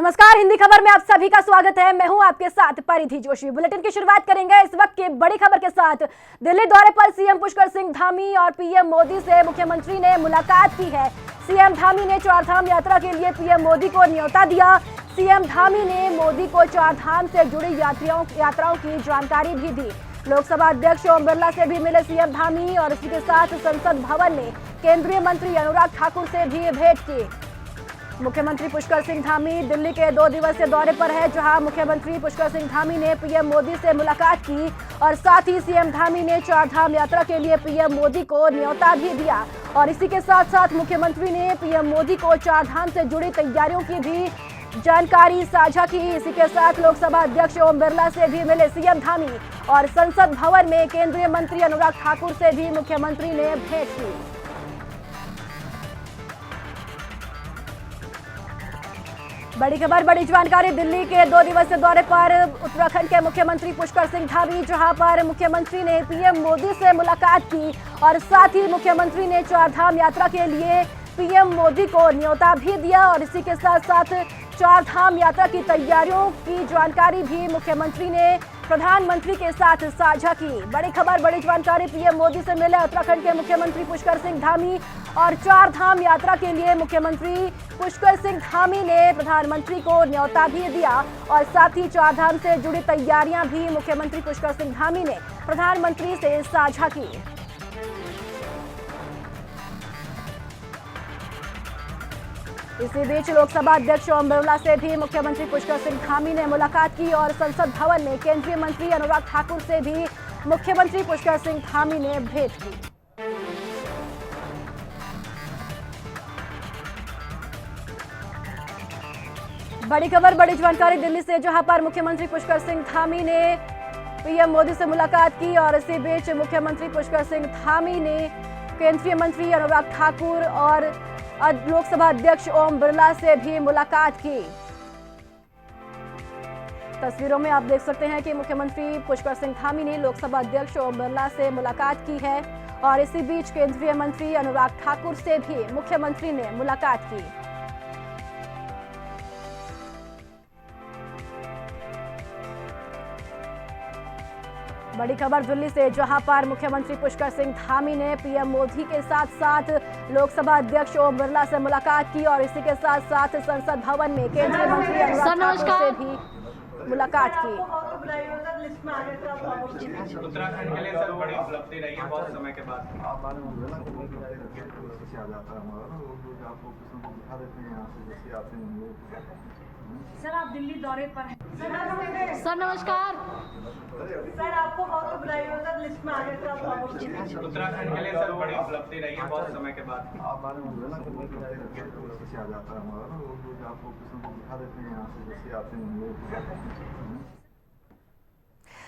नमस्कार, हिंदी खबर में आप सभी का स्वागत है। मैं हूं आपके साथ परिधि जोशी। बुलेटिन की शुरुआत करेंगे इस वक्त की बड़ी खबर के साथ। दिल्ली दौरे पर सीएम पुष्कर सिंह धामी और पीएम मोदी से मुख्यमंत्री ने मुलाकात की है। सीएम धामी ने चारधाम यात्रा के लिए पीएम मोदी को न्योता दिया। सीएम धामी ने मोदी को चारधाम से जुड़ी यात्राओं की जानकारी भी दी। लोकसभा अध्यक्ष ओम बिरला से भी मिले सीएम धामी और इसी के साथ संसद भवन में केंद्रीय मंत्री अनुराग ठाकुर से भी भेंट की। मुख्यमंत्री पुष्कर सिंह धामी दिल्ली के 2 दिवसीय दौरे पर है, जहां मुख्यमंत्री पुष्कर सिंह धामी ने पीएम मोदी से मुलाकात की और साथ ही सीएम धामी ने चारधाम यात्रा के लिए पीएम मोदी को न्योता भी दिया। और इसी के साथ साथ मुख्यमंत्री ने पीएम मोदी को चारधाम से जुड़ी तैयारियों की भी जानकारी साझा की। इसी के साथ लोकसभा अध्यक्ष ओम बिरला से भी मिले सीएम धामी और संसद भवन में केंद्रीय मंत्री अनुराग ठाकुर से भी मुख्यमंत्री ने भेंट की। बड़ी खबर, बड़ी जानकारी। दिल्ली के 2 दिवसीय दौरे पर उत्तराखंड के मुख्यमंत्री पुष्कर सिंह धामी, जहां पर मुख्यमंत्री ने पीएम मोदी से मुलाकात की और साथ ही मुख्यमंत्री ने चारधाम यात्रा के लिए पीएम मोदी को न्योता भी दिया। और इसी के साथ साथ चारधाम यात्रा की तैयारियों की जानकारी भी मुख्यमंत्री ने प्रधानमंत्री के साथ साझा की। बड़ी खबर, बड़ी जानकारी। पीएम मोदी से मिले उत्तराखंड के मुख्यमंत्री पुष्कर सिंह धामी और चारधाम यात्रा के लिए मुख्यमंत्री पुष्कर सिंह धामी ने प्रधानमंत्री को न्योता भी दिया और साथ ही चारधाम से जुड़ी तैयारियां भी मुख्यमंत्री पुष्कर सिंह धामी ने प्रधानमंत्री से साझा की। इसी बीच लोकसभा अध्यक्ष ओम बिरला से भी मुख्यमंत्री पुष्कर सिंह धामी ने मुलाकात की और संसद भवन में केंद्रीय मंत्री अनुराग ठाकुर से भी मुख्यमंत्री पुष्कर सिंह धामी ने भेंट की। बड़ी खबर, बड़ी जानकारी दिल्ली से, जहां पर मुख्यमंत्री पुष्कर सिंह धामी ने पीएम मोदी से मुलाकात की और इसी बीच मुख्यमंत्री पुष्कर सिंह धामी ने केंद्रीय मंत्री अनुराग ठाकुर और लोकसभा अध्यक्ष ओम बिरला से भी मुलाकात की। तस्वीरों में आप देख सकते हैं कि मुख्यमंत्री पुष्कर सिंह धामी ने लोकसभा अध्यक्ष ओम बिरला से मुलाकात की है और इसी बीच केंद्रीय मंत्री अनुराग ठाकुर से भी मुख्यमंत्री ने मुलाकात की। बड़ी खबर दिल्ली से, जहां पर मुख्यमंत्री पुष्कर सिंह धामी ने पीएम मोदी के साथ साथ लोकसभा अध्यक्ष ओम बिरला से मुलाकात की और इसी के साथ साथ संसद भवन में केंद्रीय मंत्री अनुराग ठाकुर से भी मुलाकात की। उत्तराखंड के लिए सर बड़ी उपलब्धि रही है बहुत समय के बाद। सर आप दिल्ली दौरे पर हैं। सर नमस्कार। सर आपको बहुत बुलाई हो सर, लिस्ट में आ गए सर। उत्तराखंड के लिए सर बड़ी उपलब्धि रही है बहुत समय के बाद।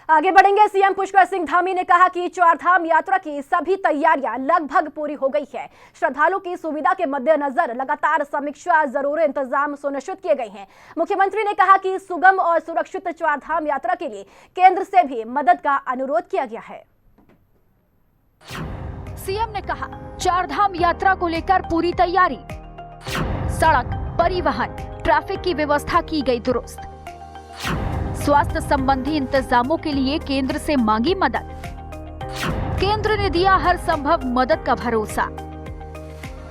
आगे बढ़ेंगे। सीएम पुष्कर सिंह धामी ने कहा कि चारधाम यात्रा की सभी तैयारियां लगभग पूरी हो गई है। श्रद्धालुओं की सुविधा के मद्देनजर लगातार समीक्षा, जरूरी इंतजाम सुनिश्चित किए गए हैं। मुख्यमंत्री ने कहा कि सुगम और सुरक्षित चारधाम यात्रा के लिए केंद्र से भी मदद का अनुरोध किया गया है। सीएम ने कहा चारधाम यात्रा को लेकर पूरी तैयारी, सड़क, परिवहन, ट्रैफिक की व्यवस्था की गई दुरुस्त। स्वास्थ्य संबंधी इंतजामों के लिए केंद्र से मांगी मदद, केंद्र ने दिया हर संभव मदद का भरोसा।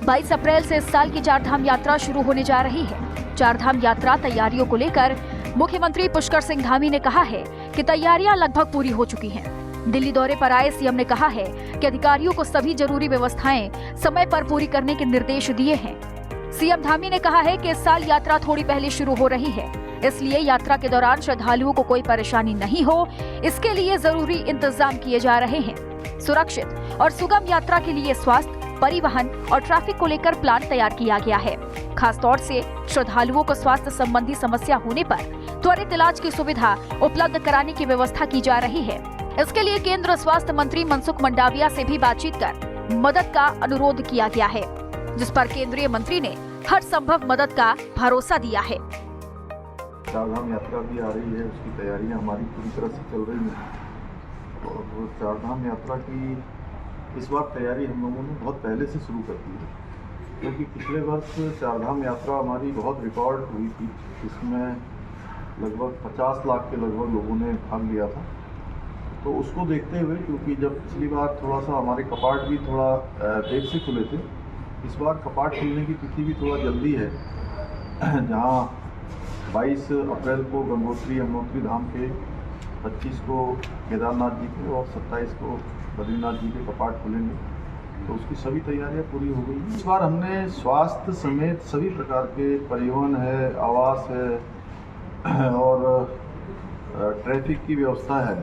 22 अप्रैल से इस साल की चारधाम यात्रा शुरू होने जा रही है। चारधाम यात्रा तैयारियों को लेकर मुख्यमंत्री पुष्कर सिंह धामी ने कहा है कि तैयारियां लगभग पूरी हो चुकी हैं। दिल्ली दौरे पर आए सीएम ने कहा है कि अधिकारियों को सभी जरूरी व्यवस्थाएं समय पर पूरी करने के निर्देश दिए हैं। सीएम धामी ने कहा है कि इस साल यात्रा थोड़ी पहले शुरू हो रही है, इसलिए यात्रा के दौरान श्रद्धालुओं को कोई परेशानी नहीं हो, इसके लिए जरूरी इंतजाम किए जा रहे हैं। सुरक्षित और सुगम यात्रा के लिए स्वास्थ्य, परिवहन और ट्रैफिक को लेकर प्लान तैयार किया गया है। खास तौर से श्रद्धालुओं को स्वास्थ्य संबंधी समस्या होने पर त्वरित इलाज की सुविधा उपलब्ध कराने की व्यवस्था की जा रही है। इसके लिए केंद्र स्वास्थ्य मंत्री मनसुख मंडाविया से भी बातचीत कर मदद का अनुरोध किया गया है, जिस पर केंद्रीय मंत्री ने हर संभव मदद का भरोसा दिया है। चारधाम यात्रा भी आ रही है, उसकी तैयारियां हमारी पूरी तरह से चल रही हैं और चारधाम यात्रा की इस बार तैयारी हम लोगों ने बहुत पहले से शुरू कर दी है। क्योंकि पिछले वर्ष चारधाम यात्रा हमारी बहुत रिकॉर्ड हुई थी, इसमें लगभग 50 लाख के लगभग लोगों ने भाग लिया था। तो उसको देखते हुए, क्योंकि जब पिछली बार थोड़ा सा हमारे कपाट भी थोड़ा देर से खुले थे, इस बार कपाट खुलने की तिथि भी थोड़ा जल्दी है। जहाँ 22 अप्रैल को गंगोत्री यमुनोत्री धाम के, 25 को केदारनाथ जी के और 27 को बद्रीनाथ जी के कपाट खुलेंगे। तो उसकी सभी तैयारियां पूरी हो गई हैं। इस बार हमने स्वास्थ्य समेत सभी प्रकार के, परिवहन है, आवास है और ट्रैफिक की व्यवस्था है,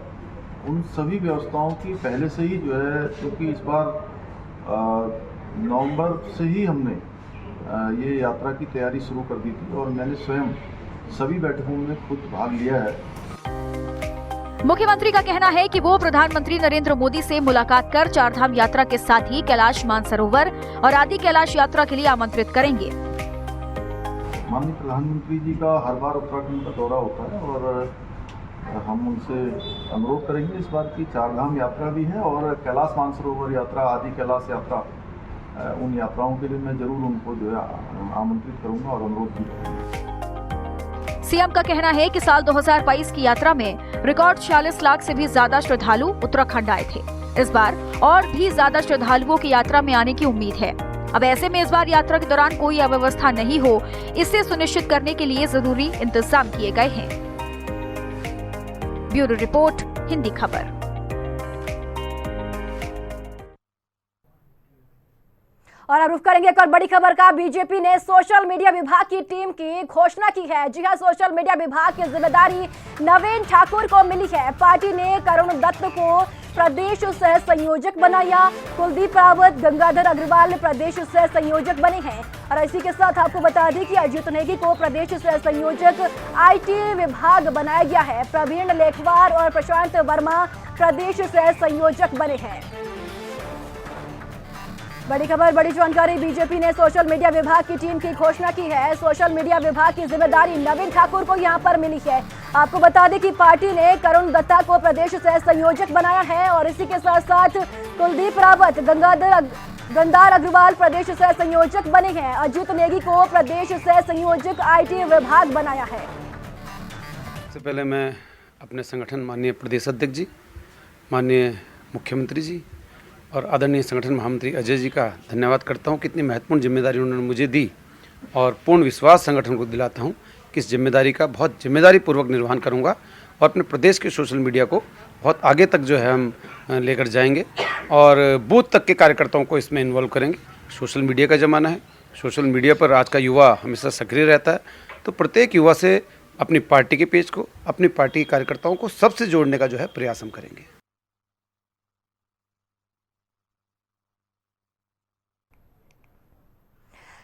उन सभी व्यवस्थाओं की पहले से ही जो है, क्योंकि इस बार नवंबर से ही हमने ये यात्रा की तैयारी शुरू कर दी थी और मैंने स्वयं सभी बैठकों में खुद भाग लिया है। मुख्यमंत्री का कहना है कि वो प्रधानमंत्री नरेंद्र मोदी से मुलाकात कर चारधाम यात्रा के साथ ही कैलाश मानसरोवर और आदि कैलाश यात्रा के लिए आमंत्रित करेंगे। माननीय प्रधानमंत्री जी का हर बार उत्तराखंड का दौरा होता है और हम उनसे अनुरोध करेंगे। इस बार की चारधाम यात्रा भी है और कैलाश मानसरोवर यात्रा, आदि कैलाश यात्रा, उन यात्राओं के लिए मैं जरूर उनको जो है आमंत्रित करूंगा और अनुरोध भी करूंगा। सीएम का कहना है कि साल 2022 की यात्रा में रिकॉर्ड 46 लाख से भी ज्यादा श्रद्धालु उत्तराखंड आए थे। इस बार और भी ज्यादा श्रद्धालुओं की यात्रा में आने की उम्मीद है। अब ऐसे में इस बार यात्रा के दौरान कोई अव्यवस्था नहीं हो, इसे सुनिश्चित करने के लिए जरूरी इंतजाम किए गए हैं। ब्यूरो रिपोर्ट, हिंदी खबर। और अब रुख करेंगे एक और बड़ी खबर का। बीजेपी ने सोशल मीडिया विभाग की टीम की घोषणा की है। जी हां, सोशल मीडिया विभाग की जिम्मेदारी नवीन ठाकुर को मिली है। पार्टी ने करुण दत्त को प्रदेश सह संयोजक बनाया। कुलदीप रावत, गंगाधर अग्रवाल प्रदेश सह संयोजक बने हैं। और इसी के साथ आपको बता दें कि अजीत नेगी को प्रदेश सह संयोजक आईटी विभाग बनाया गया है। प्रवीण लेखवार और प्रशांत वर्मा प्रदेश सह संयोजक बने हैं। बड़ी खबर, बड़ी जानकारी। बीजेपी ने सोशल मीडिया विभाग की टीम की घोषणा की है। सोशल मीडिया विभाग की जिम्मेदारी नवीन ठाकुर को यहां पर मिली है। आपको बता दें कि पार्टी ने करुण दत्ता को प्रदेश सह संयोजक बनाया है और इसी के साथ साथ कुलदीप रावत, गंगाधर अग्रवाल प्रदेश सह संयोजक बने हैं। अजीत नेगी को प्रदेश सह संयोजक आईटी विभाग बनाया है। सबसे पहले मैं अपने संगठन माननीय प्रदेश अध्यक्ष जी, माननीय मुख्यमंत्री जी और आदरणीय संगठन महामंत्री अजय जी का धन्यवाद करता हूं कि इतनी महत्वपूर्ण जिम्मेदारी उन्होंने मुझे दी और पूर्ण विश्वास संगठन को दिलाता हूं कि इस जिम्मेदारी का बहुत जिम्मेदारी पूर्वक निर्वहन करूंगा और अपने प्रदेश के सोशल मीडिया को बहुत आगे तक जो है हम लेकर जाएंगे और बूथ तक के कार्यकर्ताओं को इसमें इन्वॉल्व करेंगे। सोशल मीडिया का ज़माना है, सोशल मीडिया पर आज का युवा हमेशा सक्रिय रहता है, तो प्रत्येक युवा से अपनी पार्टी के पेज को, अपनी पार्टी के कार्यकर्ताओं को सबसे जोड़ने का जो है प्रयास हम करेंगे।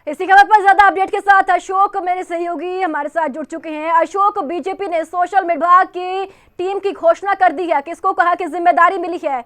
इसी खबर पर ज्यादा अपडेट के साथ अशोक मेरे सहयोगी हमारे साथ जुड़ चुके हैं। अशोक, बीजेपी ने सोशल विभाग की टीम की घोषणा कर दी है, किसको कहा कि जिम्मेदारी मिली है?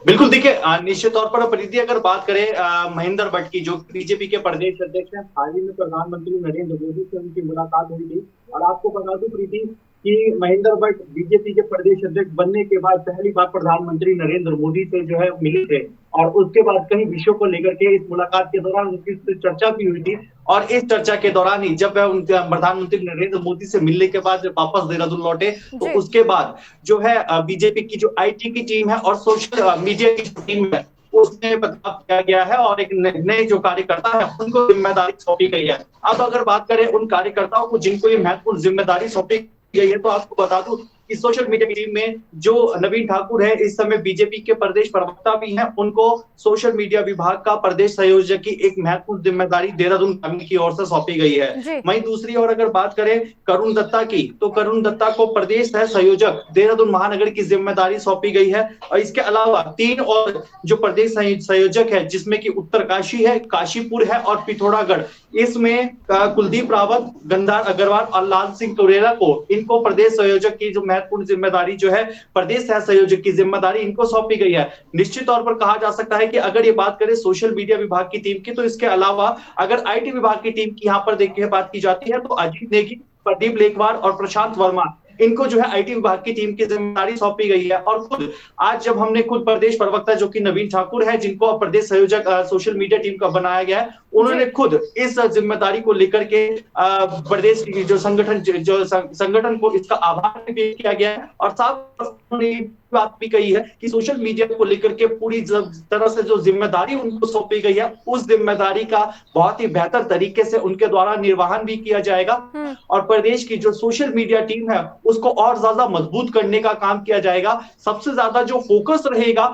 बिल्कुल, देखिए निश्चित तौर पर प्रीति, अगर बात करें महेंद्र भट्ट की, जो बीजेपी के प्रदेश अध्यक्ष हैं, हाल ही में प्रधानमंत्री नरेंद्र मोदी से उनकी मुलाकात हुई थी और आपको बता दूं प्रीति कि महेंद्र भट्ट बीजेपी के प्रदेश अध्यक्ष बनने के बाद पहली बार प्रधानमंत्री नरेंद्र मोदी से जो है मिले थे और उसके बाद कई विषयों को लेकर के इस मुलाकात के दौरान उनकी चर्चा भी हुई थी। और इस चर्चा के दौरान ही जब वह प्रधानमंत्री नरेंद्र मोदी से मिलने के बाद जब वापस देहरादून लौटे, तो उसके बाद जो है बीजेपी की जो आईटी की टीम है और सोशल मीडिया की टीम है, उसमें बदलाव किया गया है और एक नए जो कार्यकर्ता है उनको जिम्मेदारी सौंपी गई है। अब अगर बात करें उन कार्यकर्ताओं को जिनको ये महत्वपूर्ण जिम्मेदारी सौंपी गई है, तो आपको बता दूं कि सोशल मीडिया की टीम में जो नवीन ठाकुर है, इस समय बीजेपी के प्रदेश प्रवक्ता भी हैं, उनको सोशल मीडिया विभाग का प्रदेश संयोजक की एक महत्वपूर्ण जिम्मेदारी देहरादून की ओर से सौंपी गई है। वहीं दूसरी ओर अगर बात करें करुण दत्ता की, तो करुण दत्ता को प्रदेश सह संयोजक देहरादून महानगर की जिम्मेदारी सौंपी गई है। और इसके अलावा 3 और जो प्रदेश संयोजक है, जिसमें की उत्तरकाशी है, काशीपुर है और पिथौरागढ़, इसमें कुलदीप रावत, गंगाधर अग्रवाल और लाल सिंह टोरेरा को, इनको प्रदेश संयोजक की जो महत्वपूर्ण जिम्मेदारी जो है प्रदेश सह संयोजक की जिम्मेदारी इनको सौंपी गई है। निश्चित तौर पर कहा जा सकता है कि अगर ये बात करें सोशल मीडिया विभाग की टीम की, तो इसके अलावा अगर आईटी विभाग की टीम की यहाँ पर देखिए बात की जाती है, तो अजीत नेगी, प्रदीप लेखवार और प्रशांत वर्मा, इनको जो है IT विभाग की टीम की जिम्मेदारी सौंपी गई है। और खुद आज जब हमने खुद प्रदेश प्रवक्ता जो कि नवीन ठाकुर है, जिनको प्रदेश संयोजक सोशल मीडिया टीम का बनाया गया है, उन्होंने खुद इस जिम्मेदारी को लेकर के प्रदेश की जो संगठन को इसका आभार भी किया गया है। और साथ उन्होंने बात भी कही है कि सोशल मीडिया को लेकर के पूरी तरह से जो जिम्मेदारी उनको सौंपी गई है, उस जिम्मेदारी का बहुत ही बेहतर तरीके से उनके द्वारा निर्वहन भी किया जाएगा। और प्रदेश की जो सोशल मीडिया टीम है उसको और ज्यादा मजबूत करने का काम किया जाएगा। सबसे ज्यादा जो फोकस रहेगा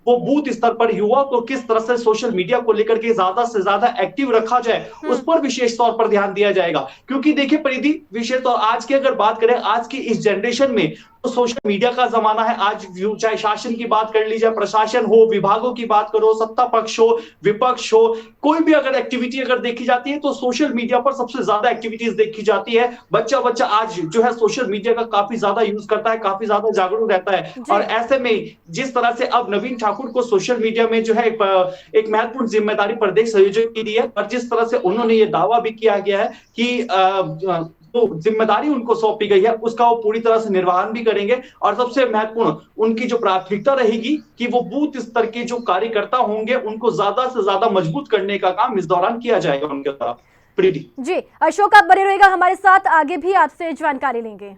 वो बूथ स्तर पर युवा को किस तरह से सोशल मीडिया को लेकर के ज्यादा से ज्यादा एक्टिव रखा जाए, उस पर विशेष तौर पर ध्यान दिया जाएगा। क्योंकि देखिए परिधि, विशेष तौर आज की अगर बात करें, आज की इस जनरेशन में तो सोशल मीडिया का जमाना है। आज चाहे शासन की बात कर लीजिए, प्रशासन हो, विभागों की बात करो, सत्ता पक्ष हो, विपक्ष हो, कोई भी अगर एक्टिविटी अगर देखी जाती है तो सोशल मीडिया पर सबसे ज्यादा एक्टिविटीज देखी जाती है। बच्चा आज जो है सोशल मीडिया का काफी ज्यादा यूज करता है, काफी ज्यादा जागरूक रहता है। और ऐसे में जिस तरह से अब नवीन ठाकुर को सोशल मीडिया में जो है एक महत्वपूर्ण जिम्मेदारी प्रदेश संयोजक की दी है, और जिस तरह से उन्होंने ये दावा भी किया गया है कि तो जिम्मेदारी उनको सौंपी गई है उसका वो पूरी तरह से निर्वहन भी करेंगे। और सबसे महत्वपूर्ण उनकी जो प्राथमिकता रहेगी कि वो बूथ स्तर के जो कार्यकर्ता होंगे उनको ज्यादा से ज्यादा मजबूत करने का काम इस दौरान किया जाएगा उनके द्वारा। प्रीति जी, अशोक आप बने रहिएगा हमारे साथ, आगे भी आपसे जानकारी लेंगे।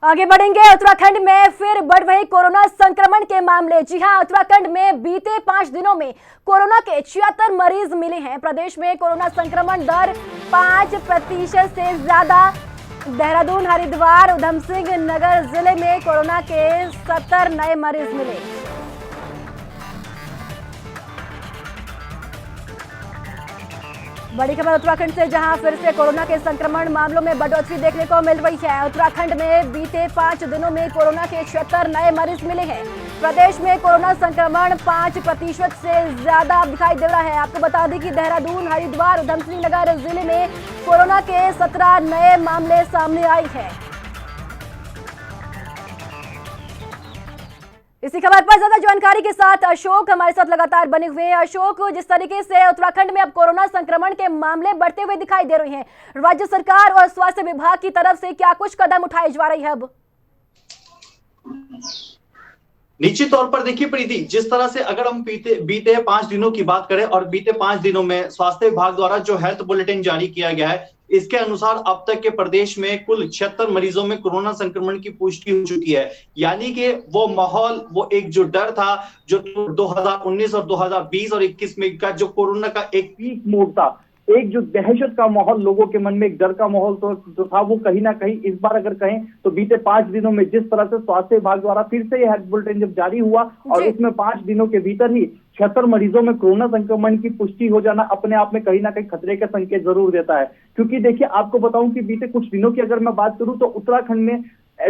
आगे बढ़ेंगे। उत्तराखंड में फिर बढ़ रहे कोरोना संक्रमण के मामले। जी हां, उत्तराखंड में बीते 5 दिनों में कोरोना के 76 मरीज मिले हैं। प्रदेश में कोरोना संक्रमण दर 5% से ज्यादा। देहरादून, हरिद्वार, उधम सिंह नगर जिले में कोरोना के 70 नए मरीज मिले। बड़ी खबर उत्तराखंड से, जहां फिर से कोरोना के संक्रमण मामलों में बढ़ोतरी देखने को मिल रही है। उत्तराखंड में बीते 5 दिनों में कोरोना के 76 नए मरीज मिले हैं। प्रदेश में कोरोना संक्रमण 5% से ज्यादा दिखाई दे रहा है। आपको बता दें कि देहरादून, हरिद्वार, उधम सिंह नगर जिले में कोरोना के 17 नए मामले सामने आए हैं। इसी खबर पर ज्यादा जानकारी के साथ अशोक हमारे साथ लगातार बने हुए हैं। अशोक, जिस तरीके से उत्तराखंड में अब कोरोना संक्रमण के मामले बढ़ते हुए दिखाई दे रहे हैं, राज्य सरकार और स्वास्थ्य विभाग की तरफ से क्या कुछ कदम उठाए जा रहे हैं अब? निश्चित तौर पर देखिए प्रीति, जिस तरह से अगर हम बीते 5 दिनों की बात करें और बीते 5 दिनों में स्वास्थ्य विभाग द्वारा जो हेल्थ बुलेटिन जारी किया गया है, इसके अनुसार अब तक के प्रदेश में कुल 76 मरीजों में कोरोना संक्रमण की पुष्टि हो चुकी है। यानी कि वो माहौल, वो एक जो डर था, जो 2019 और 2020 और 21 में का जो कोरोना का एक पीक मोड था, एक जो दहशत का माहौल लोगों के मन में, एक डर का माहौल तो था, वो कहीं ना कहीं इस बार अगर कहें तो बीते 5 दिनों में जिस तरह से स्वास्थ्य विभाग द्वारा फिर से ये हेल्थ बुलेटिन जब जारी हुआ और उसमें 5 दिनों के भीतर ही 76 मरीजों में कोरोना संक्रमण की पुष्टि हो जाना अपने आप में कहीं ना कहीं खतरे का संकेत जरूर देता है। क्योंकि देखिए, आपको बताऊं कि बीते कुछ दिनों की अगर मैं बात करूं तो उत्तराखंड में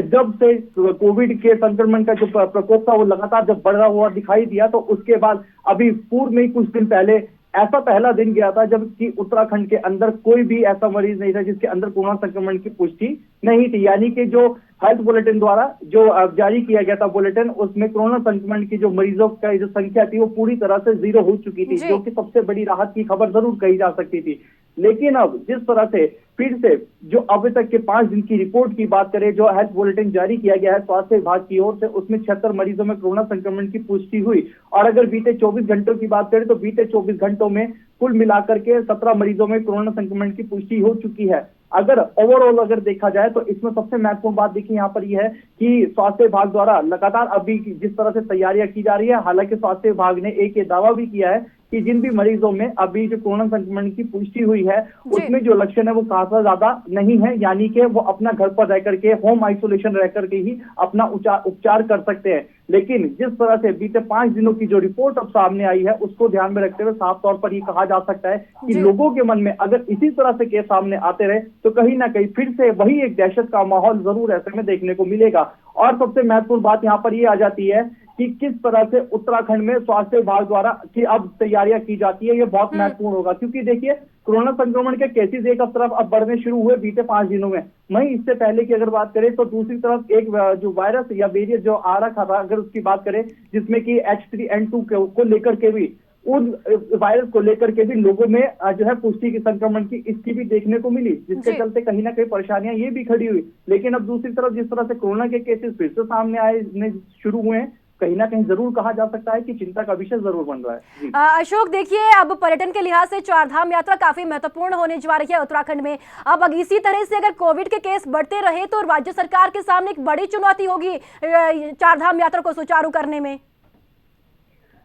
जब से कोविड के संक्रमण का जो प्रकोप था वो लगातार जब बढ़ रहा हुआ दिखाई दिया, तो उसके बाद अभी पूर्व में कुछ दिन पहले ऐसा पहला दिन गया था जबकि उत्तराखंड के अंदर कोई भी ऐसा मरीज नहीं था जिसके अंदर कोरोना संक्रमण की पुष्टि नहीं थी। यानी कि जो हेल्थ बुलेटिन द्वारा जो जारी किया गया था बुलेटिन, उसमें कोरोना संक्रमण की जो मरीजों की जो संख्या थी वो पूरी तरह से 0 हो चुकी थी, जो कि सबसे बड़ी राहत की खबर जरूर कही जा सकती थी। लेकिन अब जिस तरह से फिर से जो अभी तक के 5 दिन की रिपोर्ट की बात करें, जो हेल्थ बुलेटिन जारी किया गया है स्वास्थ्य विभाग की ओर से, उसमें 76 मरीजों में कोरोना संक्रमण की पुष्टि हुई। और अगर बीते 24 घंटों की बात करें तो बीते 24 घंटों में कुल मिलाकर के 17 मरीजों में कोरोना संक्रमण की पुष्टि हो चुकी है। अगर ओवरऑल अगर देखा जाए तो इसमें सबसे महत्वपूर्ण बात देखिए यहाँ पर यह है कि स्वास्थ्य विभाग द्वारा लगातार अभी जिस तरह से तैयारियां की जा रही है, हालांकि स्वास्थ्य विभाग ने एक ये दावा भी किया है कि जिन भी मरीजों में अभी जो कोरोना संक्रमण की पुष्टि हुई है उसमें जो लक्षण है वो खासा ज्यादा नहीं है, यानी कि वो अपना घर पर रह करके, होम आइसोलेशन रह करके ही अपना उपचार कर सकते हैं। लेकिन जिस तरह से बीते 5 दिनों की जो रिपोर्ट अब सामने आई है उसको ध्यान में रखते हुए साफ तौर पर ये कहा जा सकता है कि लोगों के मन में अगर इसी तरह से केस सामने आते रहे तो कहीं ना कहीं फिर से वही एक दहशत का माहौल जरूर ऐसे में देखने को मिलेगा। और सबसे महत्वपूर्ण बात यहाँ पर ये आ जाती है कि किस तरह से उत्तराखंड में स्वास्थ्य विभाग द्वारा की अब तैयारियां की जाती है, ये बहुत महत्वपूर्ण होगा। क्योंकि देखिए कोरोना संक्रमण के केसेस एक तरफ अब बढ़ने शुरू हुए बीते 5 दिनों में। वहीं इससे पहले की अगर बात करें तो दूसरी तरफ एक जो वायरस या वेरिएंट जो आ रहा था, अगर उसकी बात करें जिसमें कि H3N2 को लेकर के भी, उन वायरस को लेकर के भी लोगों में जो है पुष्टि की संक्रमण की इसकी भी देखने को मिली, जिसके चलते कहीं ना कहीं परेशानियां ये भी खड़ी हुई। लेकिन अब दूसरी तरफ जिस तरह से कोरोना के केसेस फिर से सामने आए शुरू हुए हैं, कहीं ना कहीं जरूर कहा जा सकता है कि चिंता का विषय जरूर बन रहा है। अशोक, देखिए अब पर्यटन के लिहाज से चारधाम यात्रा काफी महत्वपूर्ण होने जा रही है उत्तराखंड में। अब इसी तरह से अगर कोविड के केस बढ़ते रहे तो राज्य सरकार के सामने एक बड़ी चुनौती होगी चारधाम यात्रा को सुचारू करने में।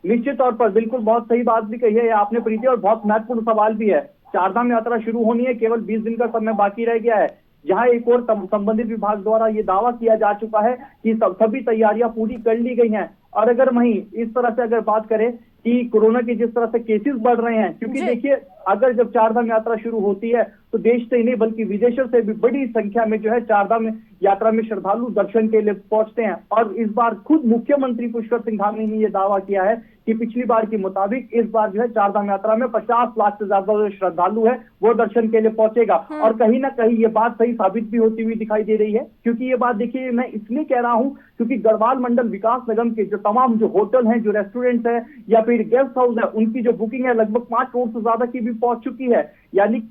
निश्चित तौर पर बिल्कुल बहुत सही बात भी कही है आपने प्रीति, और बहुत महत्वपूर्ण सवाल भी है। चारधाम यात्रा शुरू होनी है, केवल 20 दिन का समय बाकी रह गया है, जहां एक और संबंधित विभाग द्वारा ये दावा किया जा चुका है कि सभी तैयारियां पूरी कर ली गई हैं। और अगर वहीं इस तरह से अगर बात करें कि कोरोना के जिस तरह से केसेस बढ़ रहे हैं, क्योंकि देखिए अगर जब चारधाम यात्रा शुरू होती है तो देश से ही नहीं बल्कि विदेशों से भी बड़ी संख्या में जो है चारधाम यात्रा में श्रद्धालु दर्शन के लिए पहुंचते हैं। और इस बार खुद मुख्यमंत्री पुष्कर सिंह धामी ने यह दावा किया है कि पिछली बार के मुताबिक इस बार जो है चारधाम यात्रा में 50 लाख से ज्यादा जो श्रद्धालु है वो दर्शन के लिए पहुंचेगा। और कहीं ना कहीं ये बात सही साबित भी होती हुई दिखाई दे रही है, क्योंकि ये बात देखिए मैं इसलिए कह रहा हूं क्योंकि गढ़वाल मंडल विकास निगम के जो तमाम जो होटल हैं, जो रेस्टोरेंट्स है या फिर गेस्ट हाउस है, उनकी जो बुकिंग है लगभग 5 करोड़ से ज्यादा की भी पहुंच चुकी है। यानी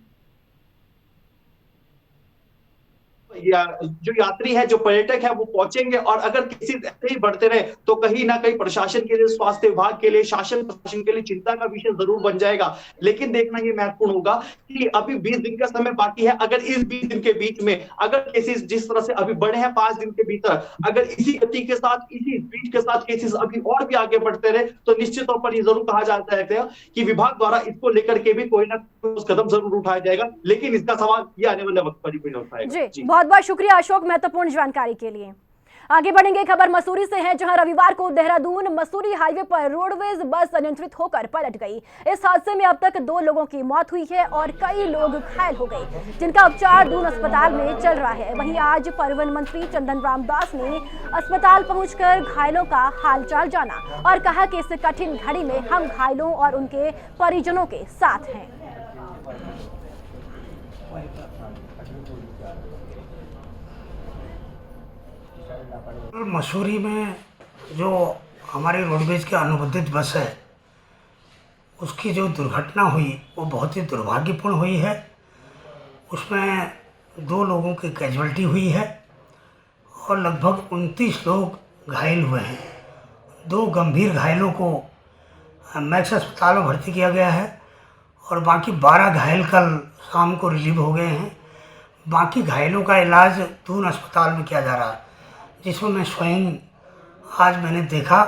जो यात्री है, जो पर्यटक है वो पहुंचेंगे। और अगर किसी ऐसे ही बढ़ते रहे तो कहीं ना कहीं प्रशासन के लिए, स्वास्थ्य विभाग के लिए, शासन प्रशासन के लिए चिंता का विषय जरूर बन जाएगा। लेकिन देखना ये महत्वपूर्ण होगा कि अभी 20 दिन का समय बाकी है। अगर इस 20 दिन के बीच में अगर केसेस जिस तरह से अभी बढ़े हैं 5 दिन के भीतर, अगर इसी गति के साथ, इसी स्पीड के साथ केसेस अभी और भी आगे बढ़ते रहे तो निश्चित तौर पर ये जरूर कहा जाता है कि विभाग द्वारा इसको लेकर के भी कोई ना कोई कदम जरूर उठाया जाएगा। लेकिन इसका सवाल ये आने वाले वक्त पर ही उठाएगा। बहुत बहुत शुक्रिया अशोक महत्वपूर्ण जानकारी के लिए। आगे बढ़ेंगे, खबर मसूरी से है, जहां रविवार को देहरादून मसूरी हाईवे पर रोडवेज बस अनियंत्रित होकर पलट गई। इस हादसे में अब तक 2 लोगों की मौत हुई है और कई लोग घायल हो गए, जिनका उपचार दून अस्पताल में चल रहा है। वहीं आज परिवहन मंत्री चंदन रामदास ने अस्पताल पहुंचकर घायलों का हालचाल जाना और कहा कि इस कठिन घड़ी में हम घायलों और उनके परिजनों के साथ हैं। मसूरी में जो हमारी रोडवेज की अनुबंधित बस है उसकी जो दुर्घटना हुई वो बहुत ही दुर्भाग्यपूर्ण हुई है। उसमें 2 लोगों की कैजुअल्टी हुई है और लगभग 29 लोग घायल हुए हैं। 2 गंभीर घायलों को मैक्स अस्पताल में भर्ती किया गया है और बाकी 12 घायल कल शाम को रिलीव हो गए हैं। बाकी घायलों का इलाज दून अस्पताल में किया जा रहा है, जिसमें मैं स्वयं आज मैंने देखा।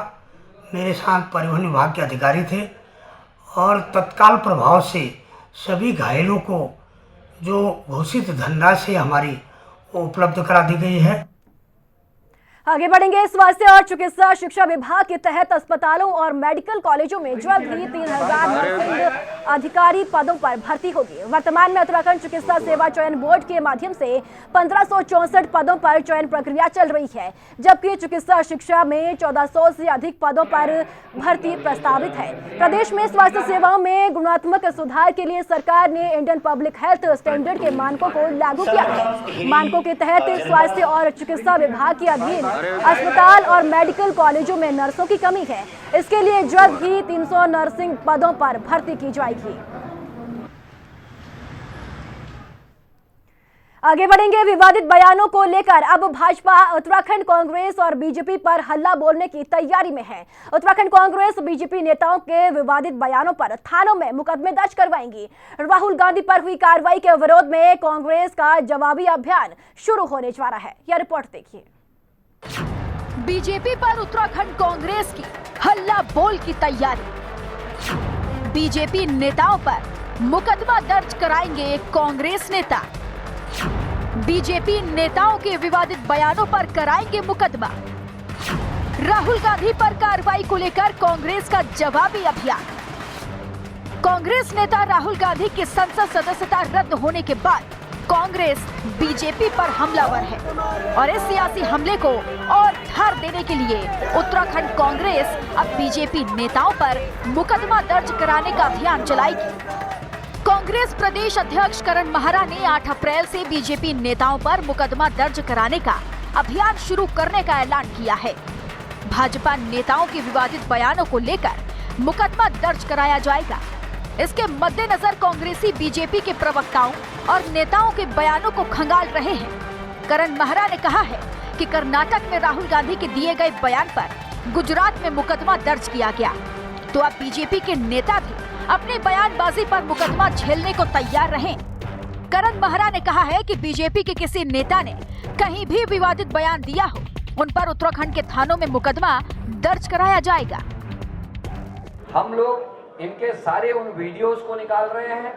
मेरे साथ परिवहन विभाग के अधिकारी थे और तत्काल प्रभाव से सभी घायलों को जो घोषित धनराशि हमारी वो उपलब्ध करा दी गई है। आगे बढ़ेंगे, स्वास्थ्य और चिकित्सा शिक्षा विभाग के तहत अस्पतालों और मेडिकल कॉलेजों में जल्द ही 3000 नर्सिंग अधिकारी पदों पर भर्ती होगी। वर्तमान में उत्तराखंड चिकित्सा सेवा चयन बोर्ड के माध्यम से 1564 पदों पर चयन प्रक्रिया चल रही है, जबकि चिकित्सा शिक्षा में 1400 से अधिक पदों पर भर्ती प्रस्तावित है। प्रदेश में स्वास्थ्य सेवाओं में गुणात्मक सुधार के लिए सरकार ने इंडियन पब्लिक हेल्थ स्टैंडर्ड के मानकों को लागू किया है। मानकों के तहत स्वास्थ्य और चिकित्सा विभाग के अधीन अस्पताल और मेडिकल कॉलेजों में नर्सों की कमी है। इसके लिए जल्द ही 300 नर्सिंग पदों पर भर्ती की जाएगी। आगे बढ़ेंगे, विवादित बयानों को लेकर अब भाजपा उत्तराखंड कांग्रेस और बीजेपी पर हल्ला बोलने की तैयारी में है। उत्तराखंड कांग्रेस बीजेपी नेताओं के विवादित बयानों पर थानों में मुकदमे दर्ज करवाएंगी। राहुल गांधी पर हुई कार्रवाई के विरोध में कांग्रेस का जवाबी अभियान शुरू होने जा रहा है। यह रिपोर्ट देखिए। बीजेपी पर उत्तराखंड कांग्रेस की हल्ला बोल की तैयारी। बीजेपी नेताओं पर मुकदमा दर्ज कराएंगे कांग्रेस नेता। बीजेपी नेताओं के विवादित बयानों पर कराएंगे मुकदमा। राहुल गांधी पर कार्रवाई को लेकर कांग्रेस का जवाबी अभियान। कांग्रेस नेता राहुल गांधी की संसद सदस्यता रद्द होने के बाद कांग्रेस बीजेपी पर हमलावर है और इस सियासी हमले को और धार देने के लिए उत्तराखंड कांग्रेस अब बीजेपी नेताओं पर मुकदमा दर्ज कराने का अभियान चलाएगी। कांग्रेस प्रदेश अध्यक्ष करण महरा ने 8 अप्रैल से बीजेपी नेताओं पर मुकदमा दर्ज कराने का अभियान शुरू करने का ऐलान किया है। भाजपा नेताओं के विवादित बयानों को लेकर मुकदमा दर्ज कराया जाएगा। इसके मद्देनजर कांग्रेसी बीजेपी के प्रवक्ताओं और नेताओं के बयानों को खंगाल रहे हैं। करण महरा ने कहा है कि कर्नाटक में राहुल गांधी के दिए गए बयान पर गुजरात में मुकदमा दर्ज किया गया, तो अब बीजेपी के नेता भी अपनी बयानबाजी पर मुकदमा झेलने को तैयार रहें। करण महरा ने कहा है कि बीजेपी के किसी नेता ने कहीं भी विवादित बयान दिया हो, उन पर उत्तराखंड के थानों में मुकदमा दर्ज कराया जाएगा। हम लोग इनके सारे उन वीडियोस को निकाल रहे हैं,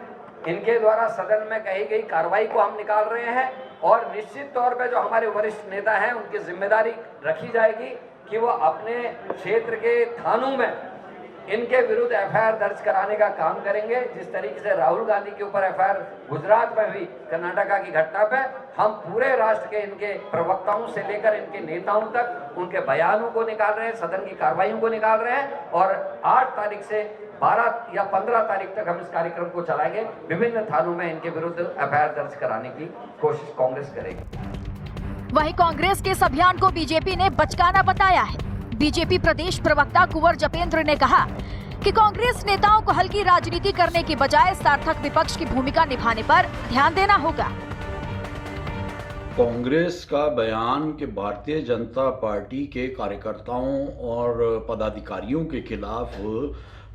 इनके द्वारा सदन में कही गई कार्रवाई को हम निकाल रहे हैं और निश्चित तौर पे जो हमारे वरिष्ठ नेता हैं उनकी जिम्मेदारी रखी जाएगी कि वो अपने क्षेत्र के थानों में इनके विरुद्ध एफआईआर दर्ज कराने का काम करेंगे। जिस तरीके से राहुल गांधी के ऊपर एफआईआर गुजरात में हुई कर्नाटका की घटना पे, हम पूरे राष्ट्र के इनके प्रवक्ताओं से लेकर इनके नेताओं तक उनके बयानों को निकाल रहे हैं, सदन की कार्रवाइयों को निकाल रहे हैं और 8 तारीख से 12 या 15 तारीख तक हम इस कार्यक्रम को चलाएंगे। विभिन्न थानों में इनके विरुद्ध एफआईआर दर्ज कराने की कोशिश कांग्रेस करेगी। वहीं कांग्रेस के इस अभियान को बीजेपी ने बचकाना बताया है। बीजेपी प्रदेश प्रवक्ता कुंवर जपेंद्र ने कहा कि कांग्रेस नेताओं को हल्की राजनीति करने की बजाय सार्थक विपक्ष की भूमिका निभाने पर ध्यान देना होगा। कांग्रेस का बयान कि भारतीय जनता पार्टी के कार्यकर्ताओं और पदाधिकारियों के खिलाफ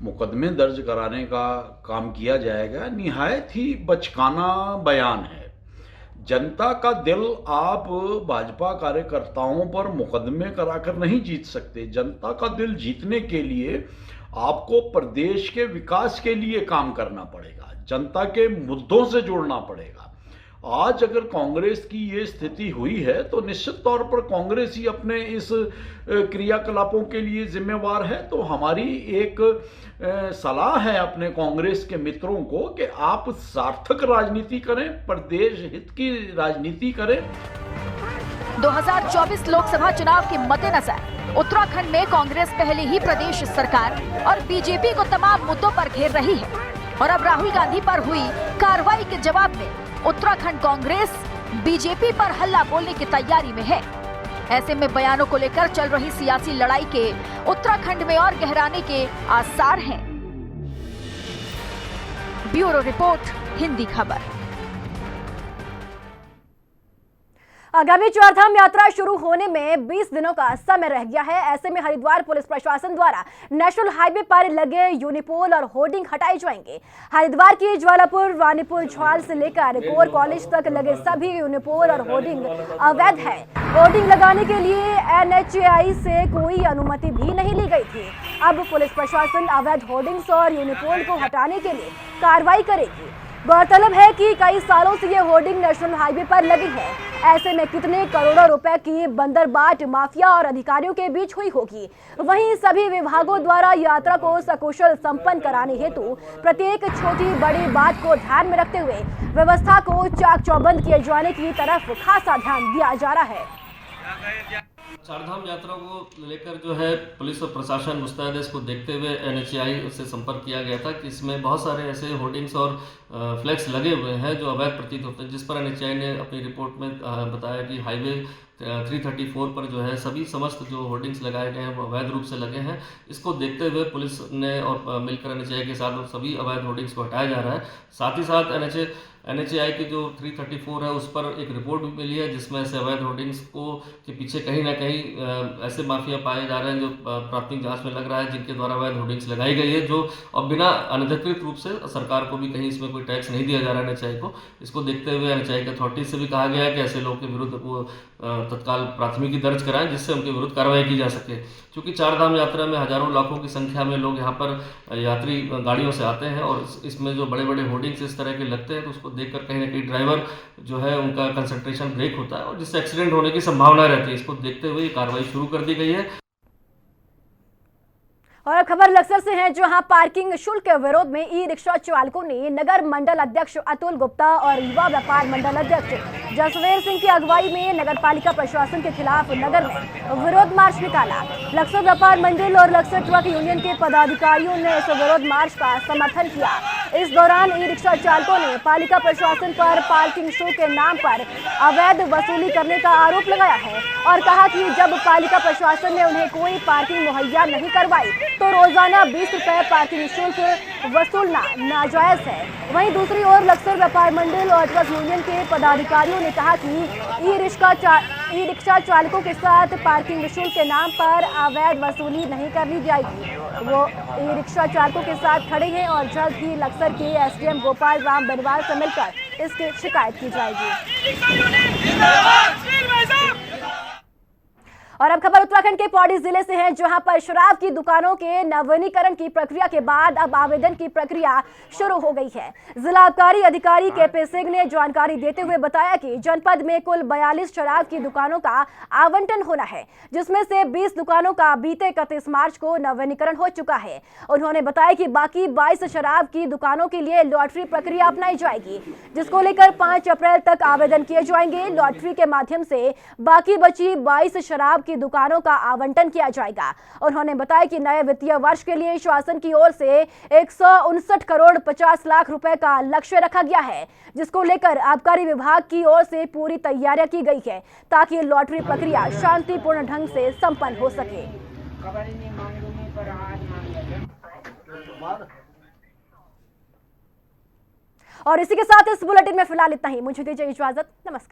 मुकदमे दर्ज कराने का काम किया जाएगा, निहायत ही बचकाना बयान है। जनता का दिल आप भाजपा कार्यकर्ताओं पर मुकदमे कराकर नहीं जीत सकते। जनता का दिल जीतने के लिए आपको प्रदेश के विकास के लिए काम करना पड़ेगा, जनता के मुद्दों से जुड़ना पड़ेगा। आज अगर कांग्रेस की ये स्थिति हुई है तो निश्चित तौर पर कांग्रेस ही अपने इस क्रियाकलापों के लिए जिम्मेवार है। तो हमारी एक सलाह है अपने कांग्रेस के मित्रों को कि आप सार्थक राजनीति करें, प्रदेश हित की राजनीति करें। 2024 लोकसभा चुनाव के मद्देनजर उत्तराखंड में कांग्रेस पहले ही प्रदेश सरकार और बीजेपी को तमाम मुद्दों पर घेर रही है और अब राहुल गांधी पर हुई कार्रवाई के जवाब में उत्तराखंड कांग्रेस बीजेपी पर हल्ला बोलने की तैयारी में है। ऐसे में बयानों को लेकर चल रही सियासी लड़ाई के उत्तराखंड में और गहराने के आसार हैं। ब्यूरो रिपोर्ट, हिंदी खबर। आगामी चारधाम यात्रा शुरू होने में 20 दिनों का समय रह गया है। ऐसे में हरिद्वार पुलिस प्रशासन द्वारा नेशनल हाईवे पर लगे यूनिपोल और होर्डिंग हटाए जाएंगे। हरिद्वार की ज्वालापुर, वानीपुर, झ्वाल से लेकर कोर कॉलेज तक लगे सभी यूनिपोल और होर्डिंग अवैध है। होर्डिंग लगाने के लिए NHAI से कोई अनुमति भी नहीं ली गई थी। अब पुलिस प्रशासन अवैध होर्डिंग्स और यूनिपोल को हटाने के लिए कार्रवाई करेगी। गौरतलब है कि कई सालों से ये होर्डिंग नेशनल हाईवे पर लगी है। ऐसे में कितने करोड़ों रुपए की बंदरबाट माफिया और अधिकारियों के बीच हुई होगी। वहीं सभी विभागों द्वारा यात्रा को सकुशल संपन्न कराने हेतु प्रत्येक छोटी बड़ी बात को ध्यान में रखते हुए व्यवस्था को चाक चौबंद किए जाने की तरफ खासा ध्यान दिया जा रहा है। चारधाम यात्रा को लेकर जो है पुलिस और प्रशासन मुस्तैद है। इसको देखते हुए NHAI से संपर्क किया गया था कि इसमें बहुत सारे ऐसे होर्डिंग्स और फ्लैक्स लगे हुए हैं जो अवैध प्रतीत होते हैं, जिस पर NHAI ने अपनी रिपोर्ट में बताया कि हाईवे 334 पर जो है सभी समस्त जो होर्डिंग्स लगाए गए हैं वो अवैध रूप से लगे हैं। इसको देखते हुए पुलिस ने और मिलकर NHAI के साथ सभी अवैध होर्डिंग्स को हटाया जा रहा है। साथ ही साथ NHAI की जो 334 है उस पर एक रिपोर्ट भी मिली है जिसमें ऐसे अवैध होर्डिंग्स को के पीछे कहीं ना कहीं ऐसे माफिया पाए जा रहे हैं जो प्राथमिक जांच में लग रहा है, जिनके द्वारा अवैध होर्डिंग्स लगाई गई है, जो अब बिना अनधिकृत रूप से सरकार को भी कहीं इसमें कोई टैक्स नहीं दिया जा रहा है NHAI को। इसको देखते हुए NHAI के अथॉरिटी से भी कहा गया है कि ऐसे लोगों के विरुद्ध वो तत्काल प्राथमिकी दर्ज कराएं जिससे उनके विरुद्ध कार्रवाई की जा सके। क्योंकि चारधाम यात्रा में हजारों लाखों की संख्या में लोग यहाँ पर यात्री गाड़ियों से आते हैं और इसमें जो बड़े बड़े होर्डिंग्स इस तरह के लगते हैं तो उसको देखकर कहीं ना कहीं ड्राइवर जो है उनका कंसंट्रेशन ब्रेक होता है और जिससे एक्सीडेंट होने की संभावना रहती है। इसको देखते हुए कार्रवाई शुरू कर दी गई है। और खबर लक्सर से है, जहां पार्किंग शुल्क के विरोध में ई रिक्शा चालकों ने नगर मंडल अध्यक्ष अतुल गुप्ता और युवा व्यापार मंडल अध्यक्ष जसवीर सिंह की अगुवाई में नगर पालिका प्रशासन के खिलाफ नगर में विरोध मार्च निकाला। लक्सर व्यापार मंडल और लक्सर ट्रक यूनियन के पदाधिकारियों ने इस विरोध मार्च का समर्थन किया। इस दौरान ई रिक्शा चालकों ने पालिका प्रशासन पर पार्किंग शुल्क के नाम पर अवैध वसूली करने का आरोप लगाया है और कहा कि जब पालिका प्रशासन ने उन्हें कोई पार्किंग मुहैया नहीं करवाई तो रोजाना 20 रुपए पार्किंग शुल्क वसूलना नाजायज है। वहीं दूसरी ओर लक्सर व्यापार मंडल और ट्रक यूनियन के पदाधिकारियों ने कहा कि ई रिक्शा चालकों के साथ पार्किंग शुल्क के नाम पर अवैध वसूली नहीं करनी जाएगी। वो ई रिक्शा चालकों के साथ खड़े हैं और जल्द ही लक्सर के एसडीएम गोपाल राम बेनीवाल से मिलकर इसकी शिकायत की जाएगी। और अब खबर उत्तराखंड के पौड़ी जिले से है, जहां पर शराब की दुकानों के नवीनीकरण की प्रक्रिया के बाद अब आवेदन की प्रक्रिया शुरू हो गई है। जिला आबकारी अधिकारी केपी सिंह ने जानकारी देते हुए बताया कि जनपद में कुल 42 शराब की दुकानों का आवंटन होना है, जिसमें से 20 दुकानों का बीते 31 मार्च को नवीनीकरण हो चुका है। उन्होंने बताया कि बाकी 22 शराब की दुकानों के लिए लॉटरी प्रक्रिया अपनाई जाएगी, जिसको लेकर 5 अप्रैल तक आवेदन किए जाएंगे। लॉटरी के माध्यम से बाकी बची 22 शराब की दुकानों का आवंटन किया जाएगा। उन्होंने बताया कि नए वित्तीय वर्ष के लिए शासन की ओर से 159 करोड़ 50 लाख रुपए का लक्ष्य रखा गया है, जिसको लेकर आबकारी विभाग की ओर से पूरी तैयारियां की गई है ताकि लॉटरी प्रक्रिया शांतिपूर्ण ढंग से संपन्न हो सके। और इसी के साथ इस बुलेटिन में फिलहाल इतना ही। मुझे दीजिए इजाजत। नमस्कार।